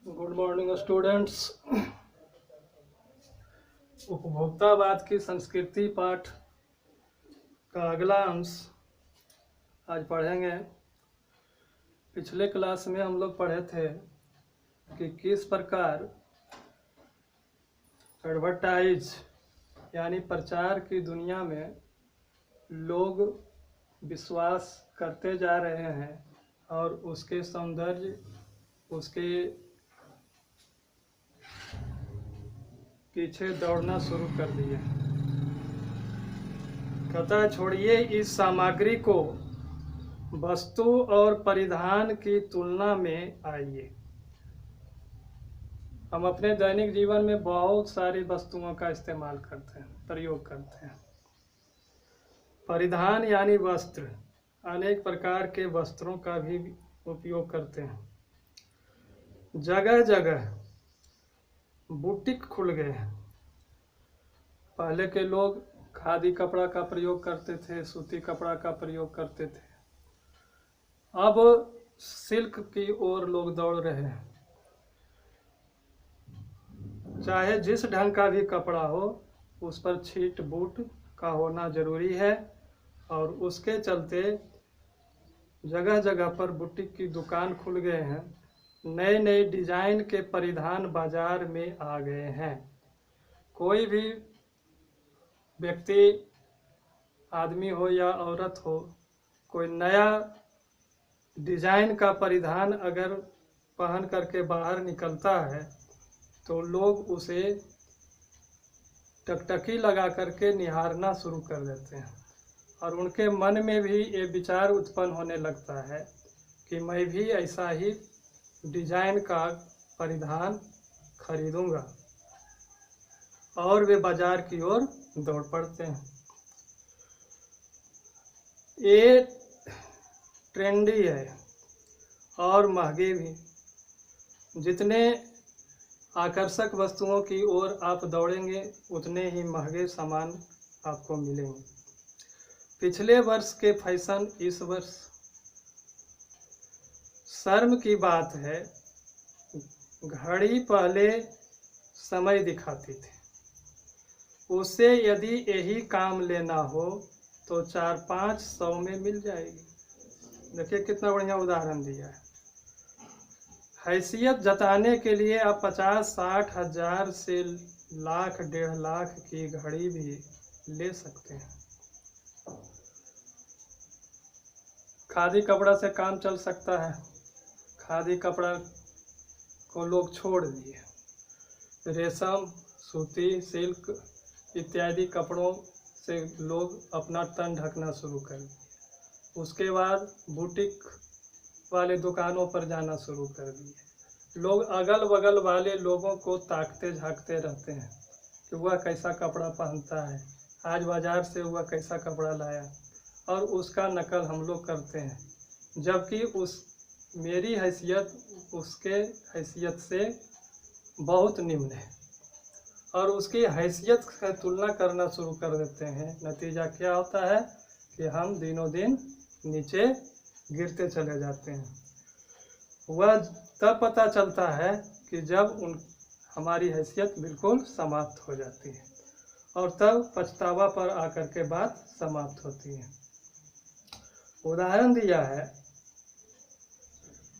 Good morning students. उपभोक्तावाद की संस्कृति पाठ का अगला अंश आज पढ़ेंगे। पिछले क्लास में हम लोग पढ़े थे कि किस प्रकार एडवर्टाइज यानी प्रचार की दुनिया में लोग विश्वास करते जा रहे हैं और उसके सौंदर्य, उसके पीछे दौड़ना शुरू कर दिए। कहता है, छोड़िए इस सामग्री को, वस्तु और परिधान की तुलना में आइए। हम अपने दैनिक जीवन में बहुत सारी वस्तुओं का इस्तेमाल करते हैं, प्रयोग करते हैं। परिधान यानी वस्त्र, अनेक प्रकार के वस्त्रों का भी उपयोग करते हैं। जगह जगह बुटीक खुल गए हैं। पहले के लोग खादी कपड़ा का प्रयोग करते थे, सूती कपड़ा का प्रयोग करते थे। अब सिल्क की ओर लोग दौड़ रहे हैं। चाहे जिस ढंग का भी कपड़ा हो, उस पर छीट बूट का होना जरूरी है और उसके चलते जगह जगह पर बुटीक की दुकान खुल गए हैं। नए नए डिजाइन के परिधान बाजार में आ गए हैं। कोई भी व्यक्ति, आदमी हो या औरत हो, कोई नया डिजाइन का परिधान अगर पहन करके बाहर निकलता है तो लोग उसे टकटकी लगा करके निहारना शुरू कर देते हैं और उनके मन में भी ये विचार उत्पन्न होने लगता है कि मैं भी ऐसा ही डिजाइन का परिधान खरीदूंगा और वे बाजार की ओर दौड़ पड़ते हैं। ये ट्रेंडी है और महंगे भी। जितने आकर्षक वस्तुओं की ओर आप दौड़ेंगे उतने ही महंगे सामान आपको मिलेंगे। पिछले वर्ष के फैशन इस वर्ष। शर्म की बात है, घड़ी पहले समय दिखाती थी, उससे यदि यही काम लेना हो तो 400-500 में मिल जाएगी। देखिए कितना बढ़िया उदाहरण दिया है। हैसियत जताने के लिए आप 50-60 हजार से लाख 1.5 लाख की घड़ी भी ले सकते हैं। खादी कपड़ा से काम चल सकता है। खादी कपड़ा को लोग छोड़ दिए। रेशम, सूती, सिल्क इत्यादि कपड़ों से लोग अपना तन ढकना शुरू कर दिए। उसके बाद बुटीक वाले दुकानों पर जाना शुरू कर दिए। लोग अगल बगल वाले लोगों को ताकते झांकते रहते हैं कि वह कैसा कपड़ा पहनता है, आज बाजार से वह कैसा कपड़ा लाया, और उसका नकल हम लोग करते हैं, जबकि मेरी हैसियत उसके हैसियत से बहुत निम्न है और उसकी हैसियत का तुलना करना शुरू कर देते हैं। नतीजा क्या होता है कि हम दिनों दिन नीचे गिरते चले जाते हैं। वह तब पता चलता है कि जब हमारी हैसियत बिल्कुल समाप्त हो जाती है और तब पछतावा पर आकर के बात समाप्त होती है। उदाहरण दिया है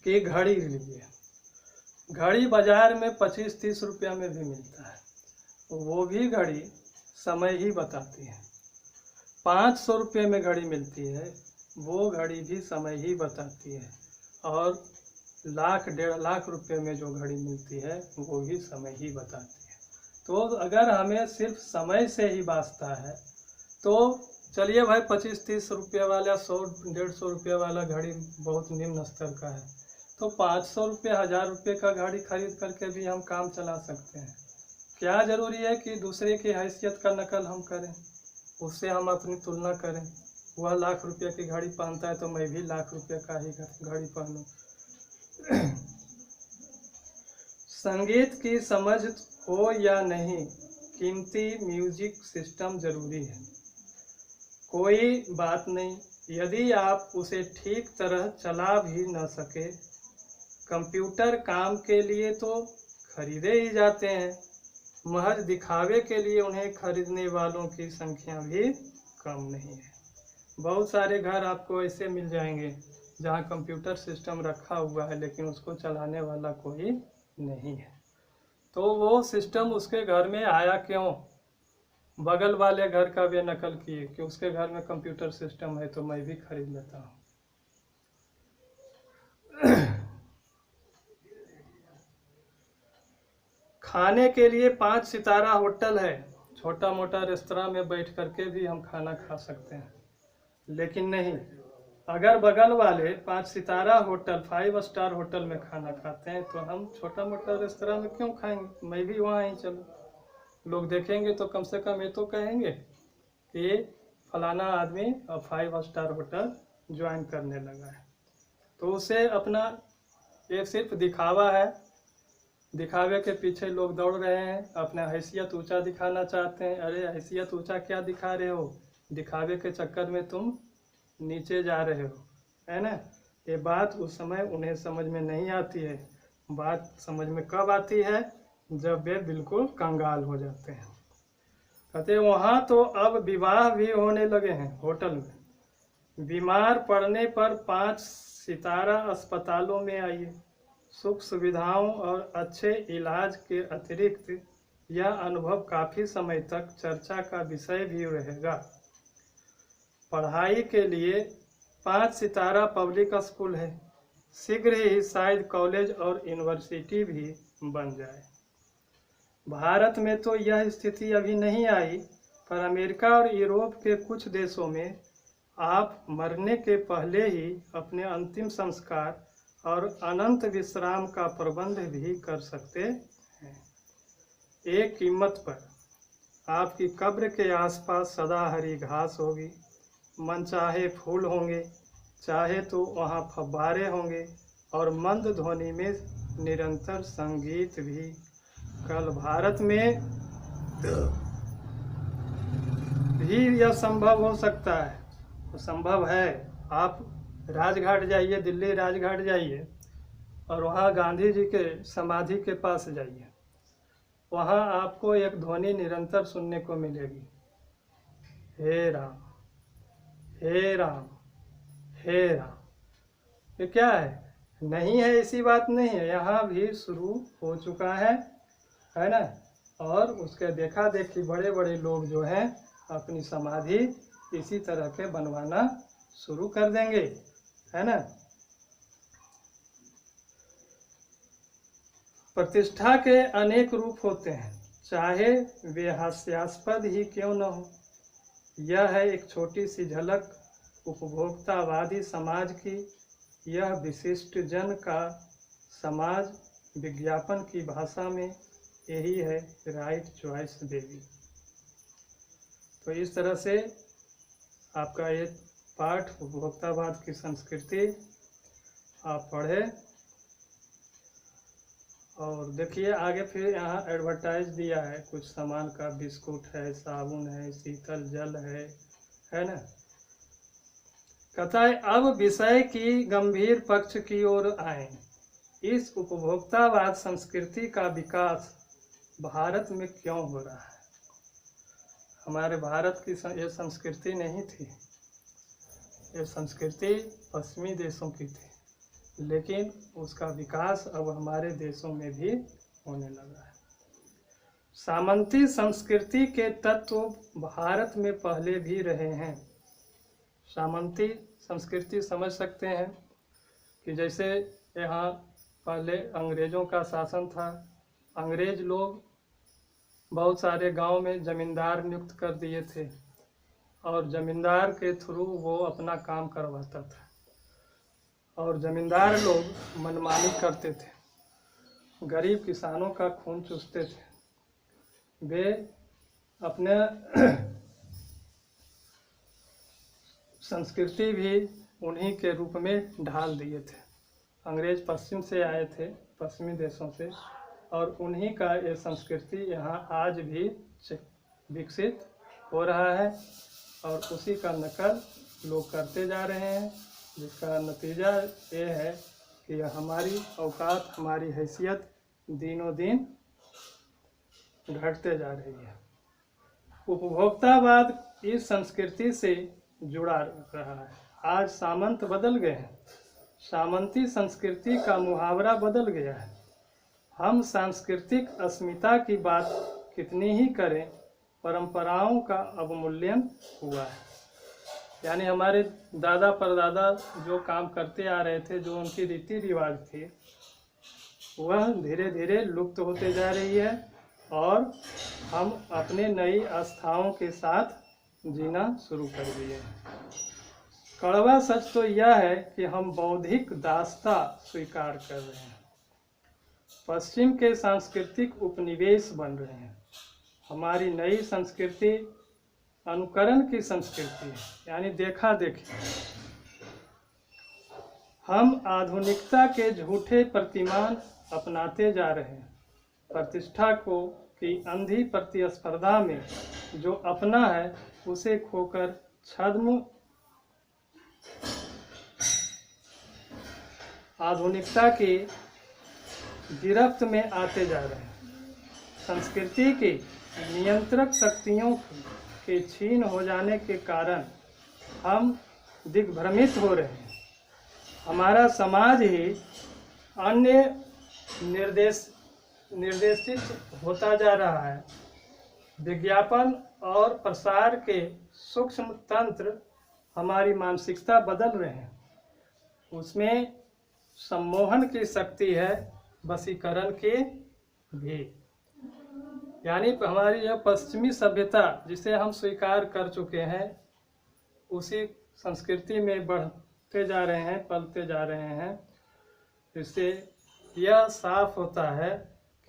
कि घड़ी लीजिए। घड़ी बाजार में 25-30 रुपया में भी मिलता है, वो भी घड़ी समय ही बताती है। 500 रुपये में घड़ी मिलती है, वो घड़ी भी समय ही बताती है। और लाख 1.5 लाख रुपए में जो घड़ी मिलती है वो भी समय ही बताती है। तो अगर हमें सिर्फ समय से ही वास्ता है तो चलिए भाई 25-30 रुपये वाला, 100-150 रुपये वाला घड़ी बहुत निम्न स्तर का है, तो 500 रुपये 1000 रुपये का घड़ी खरीद करके भी हम काम चला सकते हैं। क्या जरूरी है कि दूसरे की हैसियत का नकल हम करें, उससे हम अपनी तुलना करें। वह लाख रुपये की घड़ी पहनता है तो मैं भी लाख रुपये का ही घड़ी पहनूं। संगीत की समझ हो या नहीं, कीमती म्यूजिक सिस्टम जरूरी है। कोई बात नहीं, यदि आप उसे ठीक तरह चला भी न सके, कंप्यूटर काम के लिए तो खरीदे ही जाते हैं, महज दिखावे के लिए उन्हें खरीदने वालों की संख्या भी कम नहीं है। बहुत सारे घर आपको ऐसे मिल जाएंगे जहाँ कंप्यूटर सिस्टम रखा हुआ है लेकिन उसको चलाने वाला कोई नहीं है। तो वो सिस्टम उसके घर में आया क्यों? बगल वाले घर का भी नकल किए कि उसके घर में कंप्यूटर सिस्टम है तो मैं भी खरीद लेता हूँ। खाने के लिए 5 सितारा होटल है, छोटा मोटा रेस्तरां में बैठ करके भी हम खाना खा सकते हैं, लेकिन नहीं, अगर बगल वाले 5 सितारा होटल 5 स्टार होटल में खाना खाते हैं तो हम छोटा मोटा रेस्तरां में क्यों खाएंगे? मैं भी वहाँ ही चलूँ। लोग देखेंगे तो कम से कम ये तो कहेंगे कि फलाना आदमी अब 5 स्टार होटल ज्वाइन करने लगा है। तो उसे अपना ये सिर्फ दिखावा है, दिखावे के पीछे लोग दौड़ रहे हैं, अपना हैसियत ऊंचा दिखाना चाहते हैं। अरे हैसियत ऊंचा क्या दिखा रहे हो? दिखावे के चक्कर में तुम नीचे जा रहे हो, है ना। ये बात उस समय उन्हें समझ में नहीं आती है। बात समझ में कब आती है? जब वे बिल्कुल कंगाल हो जाते हैं। कहते वहाँ तो अब विवाह भी होने लगे हैं होटल में। बीमार पड़ने पर 5 सितारा अस्पतालों में आइए। सुख सुविधाओं और अच्छे इलाज के अतिरिक्त यह अनुभव काफ़ी समय तक चर्चा का विषय भी रहेगा। पढ़ाई के लिए 5 सितारा पब्लिक स्कूल है, शीघ्र ही शायद कॉलेज और यूनिवर्सिटी भी बन जाए। भारत में तो यह स्थिति अभी नहीं आई, पर अमेरिका और यूरोप के कुछ देशों में आप मरने के पहले ही अपने अंतिम संस्कार और अनंत विश्राम का प्रबंध भी कर सकते हैं। एक कीमत पर आपकी कब्र के आसपास सदा हरी घास होगी, मनचाहे फूल होंगे, चाहे तो वहाँ फव्वारे होंगे और मंद ध्वनि में निरंतर संगीत भी। कल भारत में भी यह संभव हो सकता है, तो संभव है। आप राजघाट जाइए, दिल्ली राजघाट जाइए और वहाँ गांधी जी के समाधि के पास जाइए, वहाँ आपको एक ध्वनि निरंतर सुनने को मिलेगी, हे राम हे राम हे राम। ये क्या है? नहीं है, ऐसी बात नहीं है, यहाँ भी शुरू हो चुका है ना। और उसके देखा देखी बड़े बड़े लोग जो हैं अपनी समाधि इसी तरह के बनवाना शुरू कर देंगे, है ना। प्रतिष्ठा के अनेक रूप होते हैं, चाहे वे हास्यास्पद ही क्यों न हो। यह है एक छोटी सी झलक उपभोक्तावादी समाज की। यह विशिष्ट जन का समाज विज्ञापन की भाषा में यही है, राइट चॉइस बेबी। तो इस तरह से आपका ये पाठ उपभोक्तावाद की संस्कृति आप पढ़े और देखिए आगे। फिर यहाँ एडवर्टाइज दिया है कुछ सामान का, बिस्कुट है, साबुन है, शीतल जल है ना। कहता है अब विषय की गंभीर पक्ष की ओर आए। इस उपभोक्तावाद संस्कृति का विकास भारत में क्यों हो रहा है? हमारे भारत की ये संस्कृति नहीं थी, ये संस्कृति पश्चिमी देशों की थी, लेकिन उसका विकास अब हमारे देशों में भी होने लगा है। सामंती संस्कृति के तत्व भारत में पहले भी रहे हैं। सामंती संस्कृति समझ सकते हैं कि जैसे यहाँ पहले अंग्रेज़ों का शासन था, अंग्रेज लोग बहुत सारे गांव में ज़मींदार नियुक्त कर दिए थे और ज़मींदार के थ्रू वो अपना काम करवाता था और ज़मींदार लोग मनमानी करते थे, गरीब किसानों का खून चूसते थे। वे अपने संस्कृति भी उन्हीं के रूप में ढाल दिए थे। अंग्रेज पश्चिम से आए थे, पश्चिमी देशों से, और उन्हीं का ये संस्कृति यहाँ आज भी विकसित हो रहा है और उसी का नकल लोग करते जा रहे हैं, जिसका नतीजा ये है कि हमारी औकात, हमारी हैसियत दिनों दिन घटते जा रही है। उपभोक्तावाद इस संस्कृति से जुड़ा रहा है। आज सामंत बदल गए हैं, सामंती संस्कृति का मुहावरा बदल गया है। हम सांस्कृतिक अस्मिता की बात कितनी ही करें, परंपराओं का अवमूल्यन हुआ है। यानी हमारे दादा परदादा जो काम करते आ रहे थे, जो उनकी रीति रिवाज थे, वह धीरे धीरे लुप्त होते जा रही है और हम अपने नई आस्थाओं के साथ जीना शुरू कर दिए हैं। कड़वा सच तो यह है कि हम बौद्धिक दासता स्वीकार कर रहे हैं, पश्चिम के सांस्कृतिक उपनिवेश बन रहे हैं। हमारी नई संस्कृति अनुकरण की संस्कृति है, यानी देखा देखी। हम आधुनिकता के झूठे प्रतिमान अपनाते जा रहे हैं। प्रतिष्ठा को की अंधी प्रतिस्पर्धा में जो अपना है उसे खोकर छद्म आधुनिकता की गिरफ्त में आते जा रहे हैं। संस्कृति की नियंत्रक शक्तियों के छीन हो जाने के कारण हम दिग्भ्रमित हो रहे हैं। हमारा समाज ही अन्य निर्देशित होता जा रहा है। विज्ञापन और प्रसार के सूक्ष्म तंत्र हमारी मानसिकता बदल रहे हैं। उसमें सम्मोहन की शक्ति है, वशीकरण की भी। यानी हमारी यह पश्चिमी सभ्यता जिसे हम स्वीकार कर चुके हैं, उसी संस्कृति में बढ़ते जा रहे हैं, पलते जा रहे हैं। इससे यह साफ होता है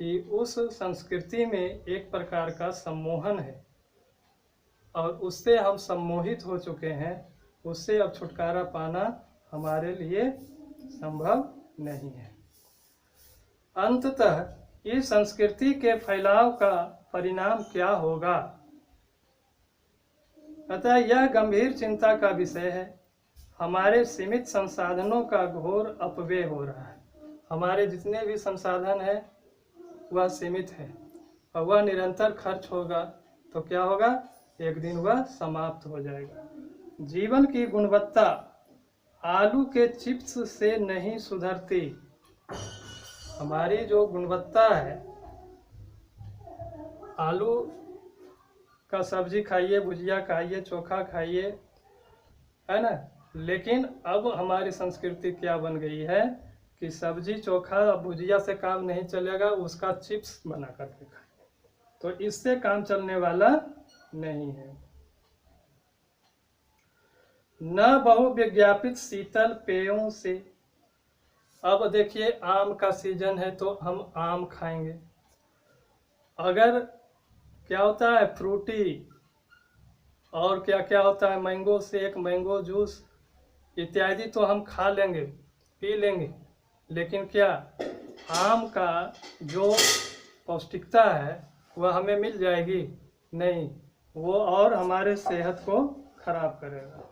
कि उस संस्कृति में एक प्रकार का सम्मोहन है और उससे हम सम्मोहित हो चुके हैं। उससे अब छुटकारा पाना हमारे लिए संभव नहीं है। अंततः इस संस्कृति के फैलाव का परिणाम क्या होगा, अतः यह गंभीर चिंता का विषय है। हमारे सीमित संसाधनों का घोर अपव्यय हो रहा है। हमारे जितने भी संसाधन है वह सीमित है और वह निरंतर खर्च होगा तो क्या होगा, एक दिन वह समाप्त हो जाएगा। जीवन की गुणवत्ता आलू के चिप्स से नहीं सुधरती। हमारी जो गुणवत्ता है, आलू का सब्जी खाइए, भुजिया खाइए, चोखा खाइए, है ना। लेकिन अब हमारी संस्कृति क्या बन गई है कि सब्जी चोखा भुजिया से काम नहीं चलेगा, उसका चिप्स बना करके खाइए। तो इससे काम चलने वाला नहीं है। न बहुविज्ञापित शीतल पेयों से। अब देखिए, आम का सीजन है तो हम आम खाएंगे। अगर क्या होता है फ्रूटी, और क्या क्या होता है मैंगो शेक, मैंगो जूस इत्यादि तो हम खा लेंगे, पी लेंगे। लेकिन क्या आम का जो पौष्टिकता है वह हमें मिल जाएगी? नहीं, वो और हमारे सेहत को खराब करेगा।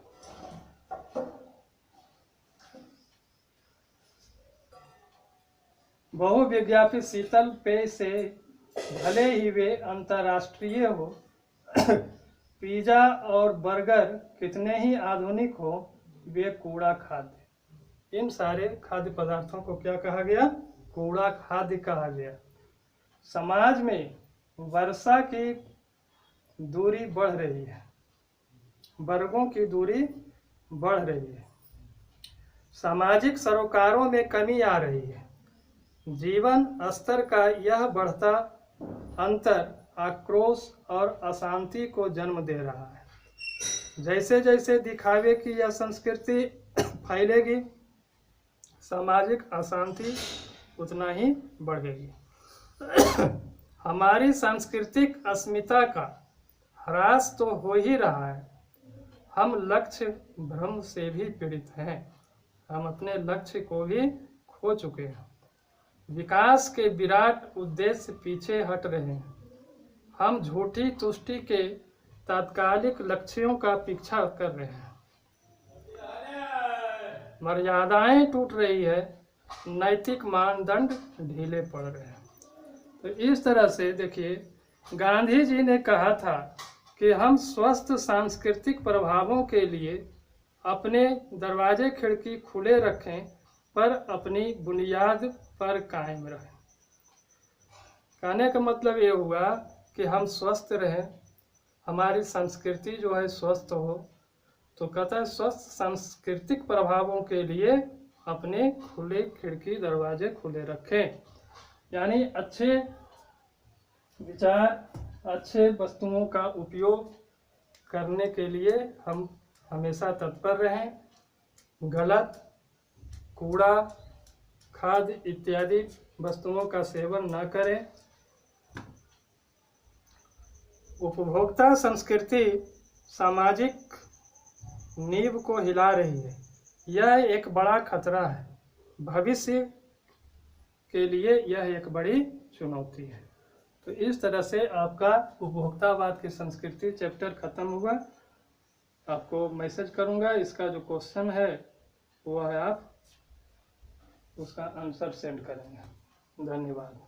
बहुविज्ञापित शीतल पेय से भले ही वे अंतर्राष्ट्रीय हो, पिज्जा और बर्गर कितने ही आधुनिक हो, वे कूड़ा खाद्य। इन सारे खाद्य पदार्थों को क्या कहा गया? कूड़ा खाद्य कहा गया। समाज में वर्षा की दूरी बढ़ रही है, वर्गों की दूरी बढ़ रही है, सामाजिक सरोकारों में कमी आ रही है। जीवन स्तर का यह बढ़ता अंतर आक्रोश और अशांति को जन्म दे रहा है। जैसे जैसे दिखावे की यह संस्कृति फैलेगी, सामाजिक अशांति उतना ही बढ़ेगी। हमारी सांस्कृतिक अस्मिता का ह्रास तो हो ही रहा है। हम लक्ष्य भ्रम से भी पीड़ित हैं। हम अपने लक्ष्य को भी खो चुके हैं। विकास के विराट उद्देश्य से पीछे हट रहे हैं। हम झूठी तुष्टि के तात्कालिक लक्ष्यों का पीछा कर रहे हैं। मर्यादाएं टूट रही है नैतिक मानदंड ढीले पड़ रहे हैं। तो इस तरह से देखिए, गांधी जी ने कहा था कि हम स्वस्थ सांस्कृतिक प्रभावों के लिए अपने दरवाजे खिड़की खुले रखें, पर अपनी बुनियाद पर कायम रहें। कहने का मतलब ये हुआ कि हम स्वस्थ रहें, हमारी संस्कृति जो है स्वस्थ हो। तो कहता है स्वस्थ सांस्कृतिक प्रभावों के लिए अपने खुले खिड़की दरवाजे खुले रखें, यानी अच्छे विचार, अच्छे वस्तुओं का उपयोग करने के लिए हम हमेशा तत्पर रहें। गलत कूड़ा, खाद्य इत्यादि वस्तुओं का सेवन न करें। उपभोक्ता संस्कृति सामाजिक नींव को हिला रही है। यह एक बड़ा खतरा है। भविष्य के लिए यह एक बड़ी चुनौती है। तो इस तरह से आपका उपभोक्तावाद की संस्कृति चैप्टर खत्म हुआ। आपको मैसेज करूंगा, इसका जो क्वेश्चन है वो है, आप उसका आंसर सेंड करेंगे। धन्यवाद।